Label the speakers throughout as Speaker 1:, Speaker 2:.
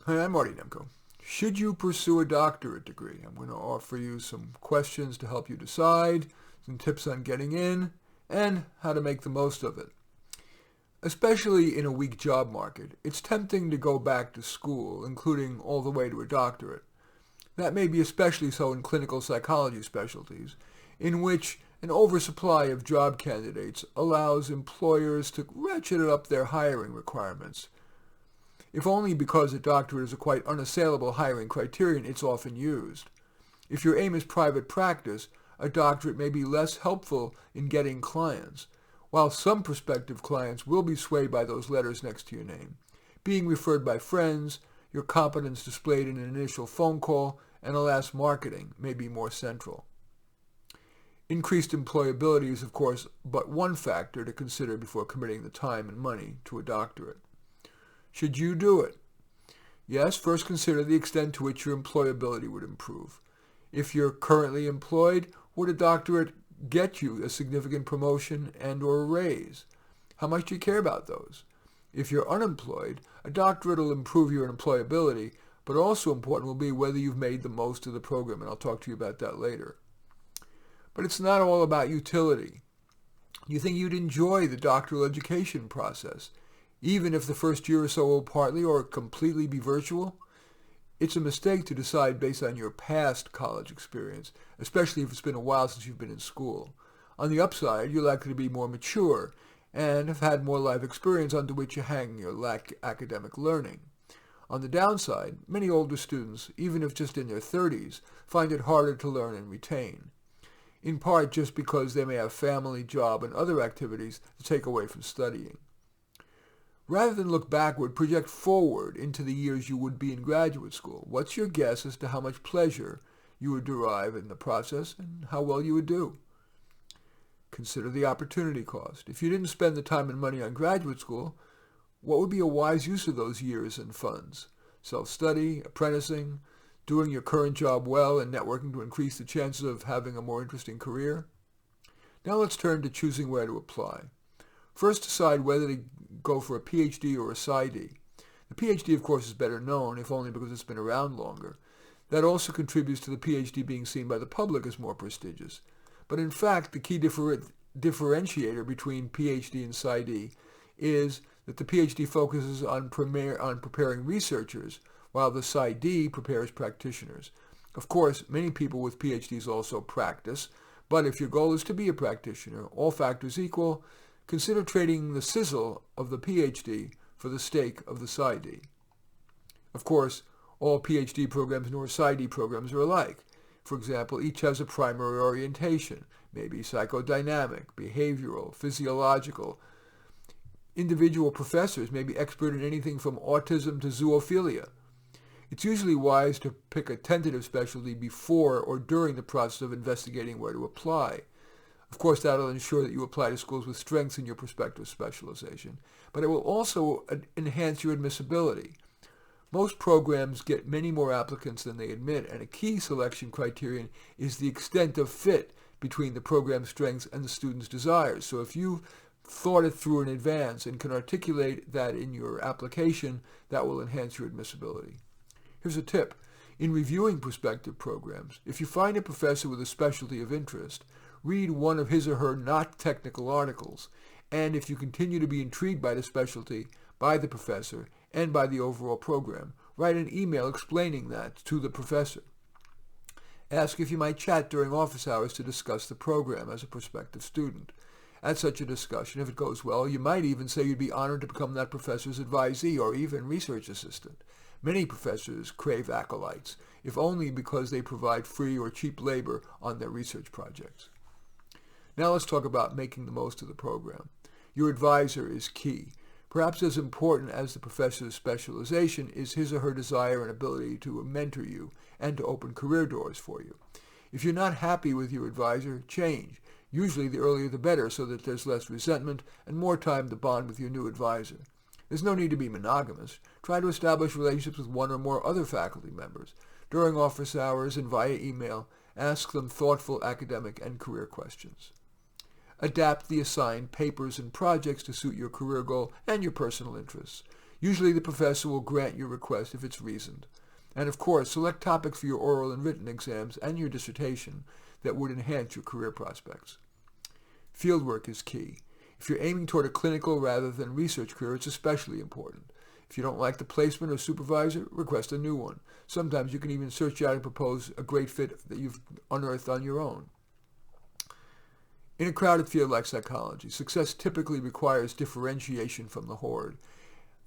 Speaker 1: Hi, I'm Marty Nemko. Should you pursue a doctorate degree? I'm going to offer you some questions to help you decide, some tips on getting in, and how to make the most of it. Especially in a weak job market, it's tempting to go back to school, including all the way to a doctorate. That may be especially so in clinical psychology specialties, in which an oversupply of job candidates allows employers to ratchet up their hiring requirements. If only because a doctorate is a quite unassailable hiring criterion, it's often used. If your aim is private practice, a doctorate may be less helpful in getting clients, while some prospective clients will be swayed by those letters next to your name. Being referred by friends, your competence displayed in an initial phone call, and alas, marketing may be more central. Increased employability is, of course, but one factor to consider before committing the time and money to a doctorate. Should you do it? Yes, first consider the extent to which your employability would improve. If you're currently employed, would a doctorate get you a significant promotion and or a raise? How much do you care about those? If you're unemployed, a doctorate will improve your employability, but also important will be whether you've made the most of the program, and I'll talk to you about that later. But it's not all about utility. You think you'd enjoy the doctoral education process, even if the first year or so will partly or completely be virtual? It's a mistake to decide based on your past college experience, especially if it's been a while since you've been in school. On the upside, you're likely to be more mature and have had more life experience onto which you hang your academic learning. On the downside, many older students, even if just in their 30s, find it harder to learn and retain, in part just because they may have family, job, and other activities to take away from studying. Rather than look backward, project forward into the years you would be in graduate school. What's your guess as to how much pleasure you would derive in the process and how well you would do? Consider the opportunity cost. If you didn't spend the time and money on graduate school, what would be a wise use of those years and funds? Self-study, apprenticing, doing your current job well, and networking to increase the chances of having a more interesting career? Now let's turn to choosing where to apply. First, decide whether to go for a PhD or a PsyD. The PhD, of course, is better known, if only because it's been around longer. That also contributes to the PhD being seen by the public as more prestigious. But in fact, the key differentiator between PhD and PsyD is that the PhD focuses on preparing researchers, while the PsyD prepares practitioners. Of course, many people with PhDs also practice, but if your goal is to be a practitioner, all factors equal, consider trading the sizzle of the PhD for the steak of the PsyD. Of course, all PhD programs nor PsyD programs are alike. For example, each has a primary orientation, maybe psychodynamic, behavioral, physiological. Individual professors may be expert in anything from autism to zoophilia. It's usually wise to pick a tentative specialty before or during the process of investigating where to apply. Of course, that will ensure that you apply to schools with strengths in your prospective specialization, but it will also enhance your admissibility. Most programs get many more applicants than they admit, and a key selection criterion is the extent of fit between the program's strengths and the student's desires. So if you've thought it through in advance and can articulate that in your application, that will enhance your admissibility. Here's a tip. In reviewing prospective programs, if you find a professor with a specialty of interest, read one of his or her not technical articles, and if you continue to be intrigued by the specialty, by the professor, and by the overall program, write an email explaining that to the professor. Ask if you might chat during office hours to discuss the program as a prospective student. At such a discussion, if it goes well, you might even say you'd be honored to become that professor's advisee or even research assistant. Many professors crave acolytes, if only because they provide free or cheap labor on their research projects. Now let's talk about making the most of the program. Your advisor is key. Perhaps as important as the professor's specialization is his or her desire and ability to mentor you and to open career doors for you. If you're not happy with your advisor, change. Usually the earlier the better, so that there's less resentment and more time to bond with your new advisor. There's no need to be monogamous. Try to establish relationships with one or more other faculty members. During office hours and via email, ask them thoughtful academic and career questions. Adapt the assigned papers and projects to suit your career goal and your personal interests. Usually the professor will grant your request if it's reasoned. And of course, select topics for your oral and written exams and your dissertation that would enhance your career prospects. Fieldwork is key. If you're aiming toward a clinical rather than research career, it's especially important. If you don't like the placement or supervisor, request a new one. Sometimes you can even search out and propose a great fit that you've unearthed on your own. In a crowded field like psychology, success typically requires differentiation from the horde,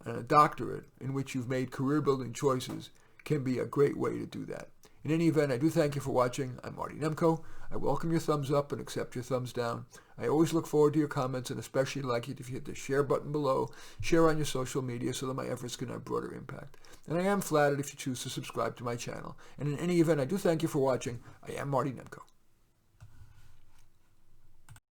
Speaker 1: and a doctorate in which you've made career-building choices can be a great way to do that. In any event, I do thank you for watching. I'm Marty Nemko. I welcome your thumbs up and accept your thumbs down. I always look forward to your comments, and especially like it if you hit the share button below, share on your social media so that my efforts can have broader impact. And I am flattered if you choose to subscribe to my channel. And in any event, I do thank you for watching. I am Marty Nemko.